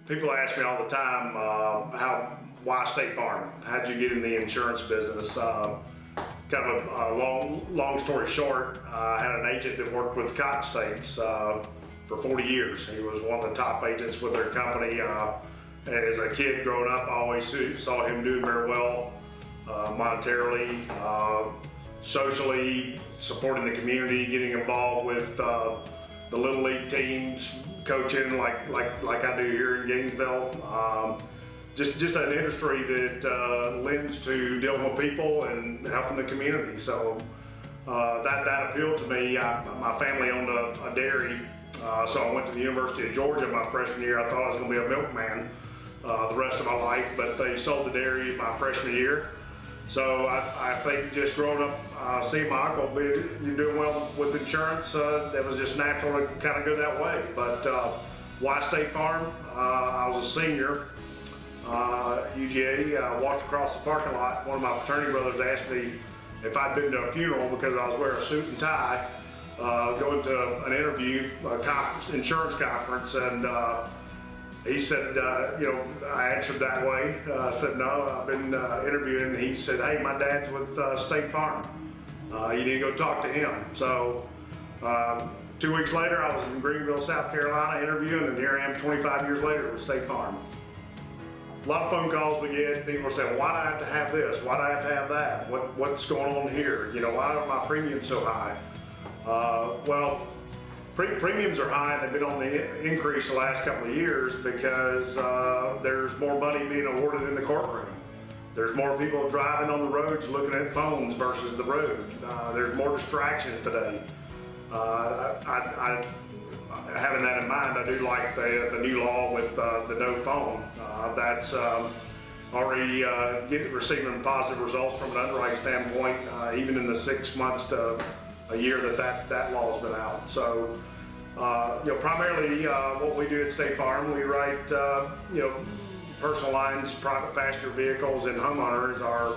People ask me all the time, why State Farm? How'd you get in the insurance business? Kind of a long story short, I had an agent that worked with Cotton States for 40 years. He was one of the top agents with their company. As a kid growing up, I always saw him doing very well monetarily, socially, supporting the community, getting involved with the Little League teams, coaching like I do here in Gainesville. Just an industry that lends to dealing with people and helping the community. So that appealed to me. My family owned a dairy, so I went to the University of Georgia my freshman year. I thought I was going to be a milkman the rest of my life, but they sold the dairy my freshman year. So I think just growing up, seeing my uncle doing well with insurance, it was just natural to kind of go that way. But why State Farm? I was a senior. UGA, walked across the parking lot. One of my fraternity brothers asked me if I'd been to a funeral because I was wearing a suit and tie, going to an interview, insurance conference, and he said, I answered that way. I said, no, I've been interviewing. He said, hey, my dad's with State Farm. You need to go talk to him. So 2 weeks later, I was in Greenville, South Carolina interviewing, and here I am 25 years later with State Farm. A lot of phone calls we get, people saying, why do I have to have this? Why do I have to have that? What's going on here? Why are my premiums so high? Well, premiums are high. They've been on the increase the last couple of years because there's more money being awarded in the courtroom. There's more people driving on the roads looking at phones versus the road. There's more distractions today. Having that in mind, I do like the new law with the no phone. That's already receiving positive results from an underwriting standpoint, even in the 6 months to a year that law's been out. So, primarily what we do at State Farm, we write, personal lines, private passenger vehicles, and homeowners are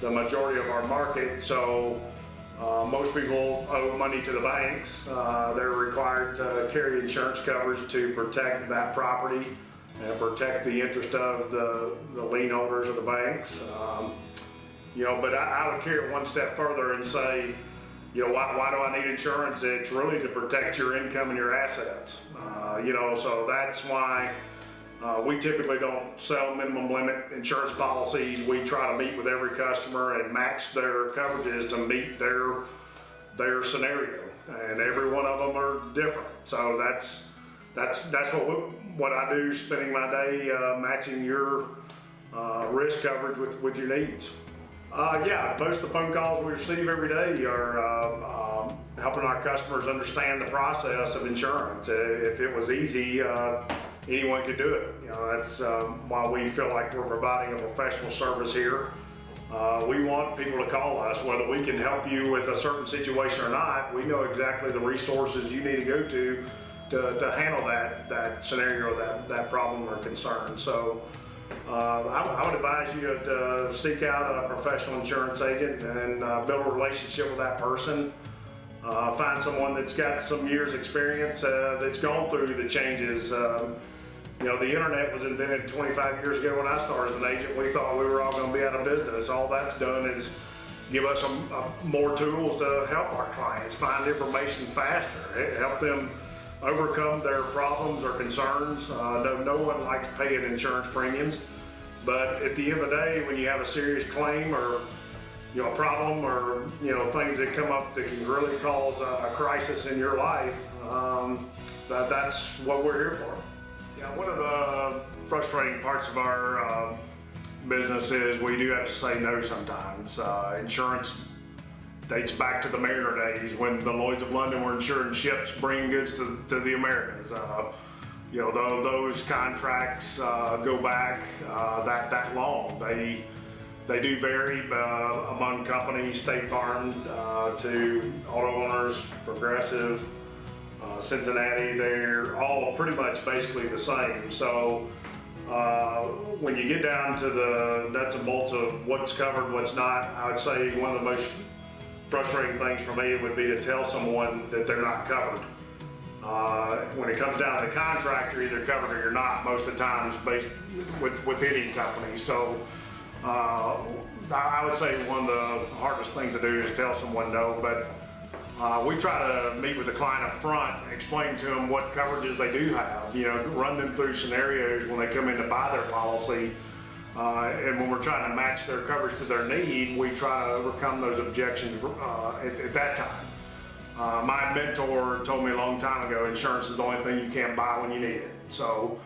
the majority of our market. So. Most people owe money to the banks. They're required to carry insurance coverage to protect that property and protect the interest of the lien holders of the banks. But I would carry it one step further and say, why do I need insurance? It's really to protect your income and your assets. So that's why we typically don't sell minimum limit insurance policies. We try to meet with every customer and match their coverages to meet their scenario, and every one of them are different. So that's what I do, spending my day matching your risk coverage with your needs. Most of the phone calls we receive every day are helping our customers understand the process of insurance. If it was easy, anyone could do it. That's why we feel like we're providing a professional service here. We want people to call us, whether we can help you with a certain situation or not. We know exactly the resources you need to go to handle that scenario, that problem or concern. So I would advise you to seek out a professional insurance agent and build a relationship with that person. Find someone that's got some years experience, that's gone through the changes. The internet was invented 25 years ago when I started as an agent. We thought we were all going to be out of business. All that's done is give us more tools to help our clients find information faster, help them overcome their problems or concerns. No one likes paying insurance premiums, but at the end of the day, when you have a serious claim or a problem or things that come up that can really cause a crisis in your life, that's what we're here for. One of the frustrating parts of our business is we do have to say no sometimes. Insurance dates back to the Mariner days when the Lloyds of London were insuring ships bringing goods to the Americas. Those contracts go back that long. They do vary among companies, State Farm to auto owners, Progressive, Cincinnati. They're all pretty much basically the same. So when you get down to the nuts and bolts of what's covered, what's not, I would say one of the most frustrating things for me would be to tell someone that they're not covered. When it comes down to the contract, you're either covered or you're not most of the times based with any company. So I would say one of the hardest things to do is tell someone no, but we try to meet with the client up front, explain to them what coverages they do have, run them through scenarios when they come in to buy their policy. And when we're trying to match their coverage to their need, we try to overcome those objections at that time. My mentor told me a long time ago, insurance is the only thing you can't buy when you need it. So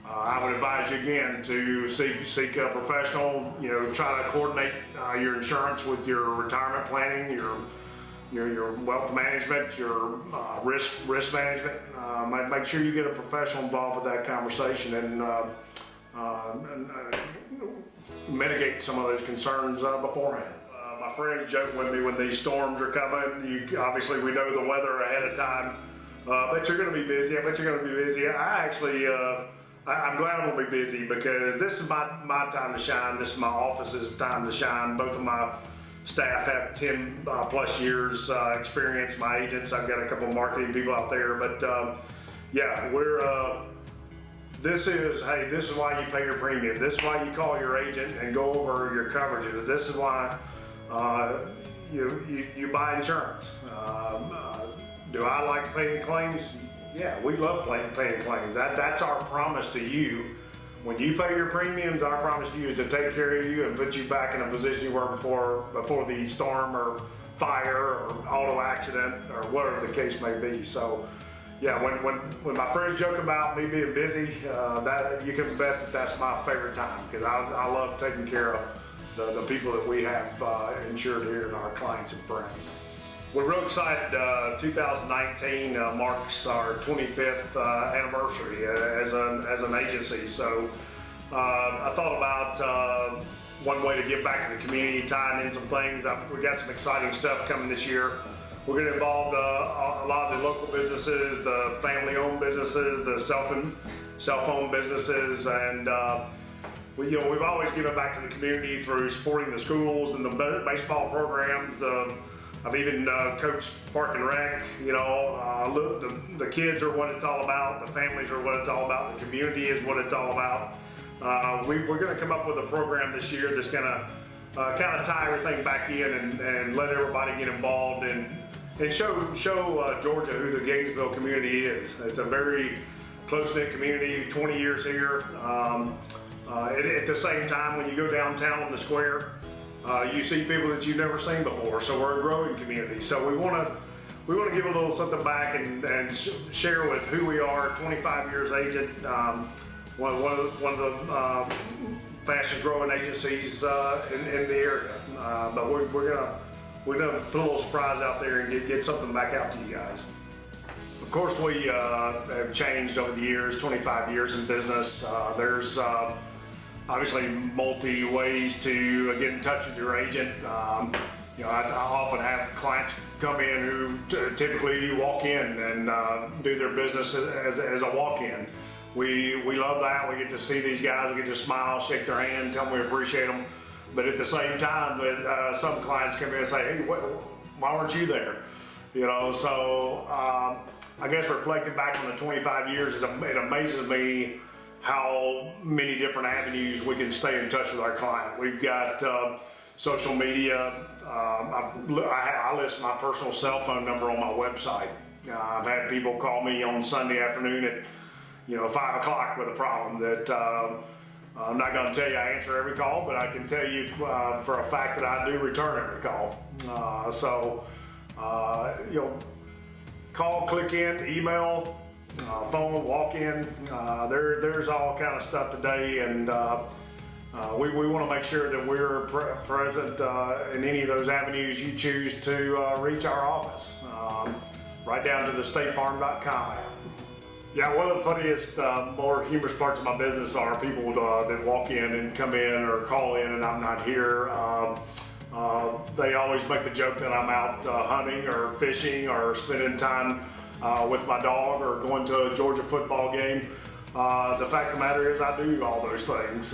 I would advise you again to seek a professional, try to coordinate your insurance with your retirement planning, your wealth management, your risk management. Make sure you get a professional involved with that conversation and mitigate some of those concerns beforehand. My friends joke with me when these storms are coming. Obviously, we know the weather ahead of time. Bet you're going to be busy. I bet you're going to be busy. I'm glad I'm going to be busy because this is my time to shine. This is my office's time to shine. Both of my staff have 10 plus years experience. My agents, I've got a couple of marketing people out there, but yeah, this is why you pay your premium. This is why you call your agent and go over your coverages. This is why you buy insurance. Do I like paying claims? Yeah, we love paying claims. That's our promise to you. When you pay your premiums, our promise to you is to take care of you and put you back in a position you were before the storm or fire or auto accident or whatever the case may be. So yeah, when my friends joke about me being busy, that you can bet that's my favorite time because I love taking care of the people that we have insured here and our clients and friends. We're real excited. 2019 marks our 25th anniversary as an agency. So I thought about one way to give back to the community, tying in some things. We got some exciting stuff coming this year. We're going to involve a lot of the local businesses, the family-owned businesses, the self-owned businesses, and we've always given back to the community through supporting the schools and the baseball programs. I've even coached Park and Rec. The kids are what it's all about. The families are what it's all about. The community is what it's all about. We're going to come up with a program this year that's going to kind of tie everything back in and let everybody get involved and show Georgia who the Gainesville community is. It's a very close-knit community, 20 years here. At the same time, when you go downtown on the square, you see people that you've never seen before. So we're a growing community. So we want to give a little something back and share with who we are. 25 years agent, one of the fastest growing agencies in the area. But we're gonna put a little surprise out there and get something back out to you guys. Of course, we have changed over the years. 25 years in business. There's obviously multi ways to get in touch with your agent. I often have clients come in who typically walk in and do their business as a walk-in. We love that. We get to see these guys, we get to smile, shake their hand, tell them we appreciate them. But at the same time, some clients come in and say, hey, why weren't you there? So I guess reflecting back on the 25 years, it amazes me how many different avenues we can stay in touch with our client. We've got social media. I list my personal cell phone number on my website. I've had people call me on Sunday afternoon at 5 o'clock with a problem that I'm not going to tell you I answer every call, but I can tell you for a fact that I do return every call. Call, click in, email, phone, walk in. There's all kind of stuff today, and we want to make sure that we're present in any of those avenues you choose to reach our office, right down to the statefarm.com app. Yeah, one of the funniest, more humorous parts of my business are people that walk in and come in or call in and I'm not here. They always make the joke that I'm out hunting or fishing or spending time with my dog or going to a Georgia football game. The fact of the matter is I do all those things.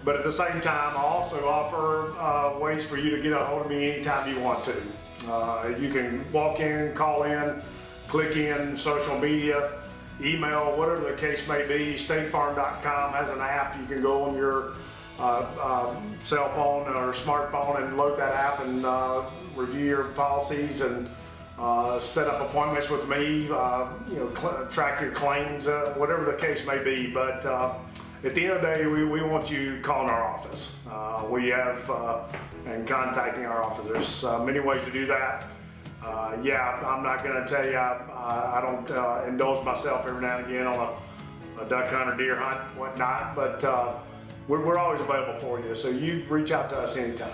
But at the same time, I also offer ways for you to get a hold of me anytime you want to. You can walk in, call in, click in, social media, email, whatever the case may be. StateFarm.com has an app. You can go on your cell phone or smartphone and load that app and review your policies and set up appointments with me, track your claims, whatever the case may be. But at the end of the day, we want you calling our office. We have, and contacting our office. There's many ways to do that. Yeah, I'm not going to tell you, I don't indulge myself every now and again on a duck hunt or deer hunt, whatnot, but we're always available for you. So you reach out to us anytime.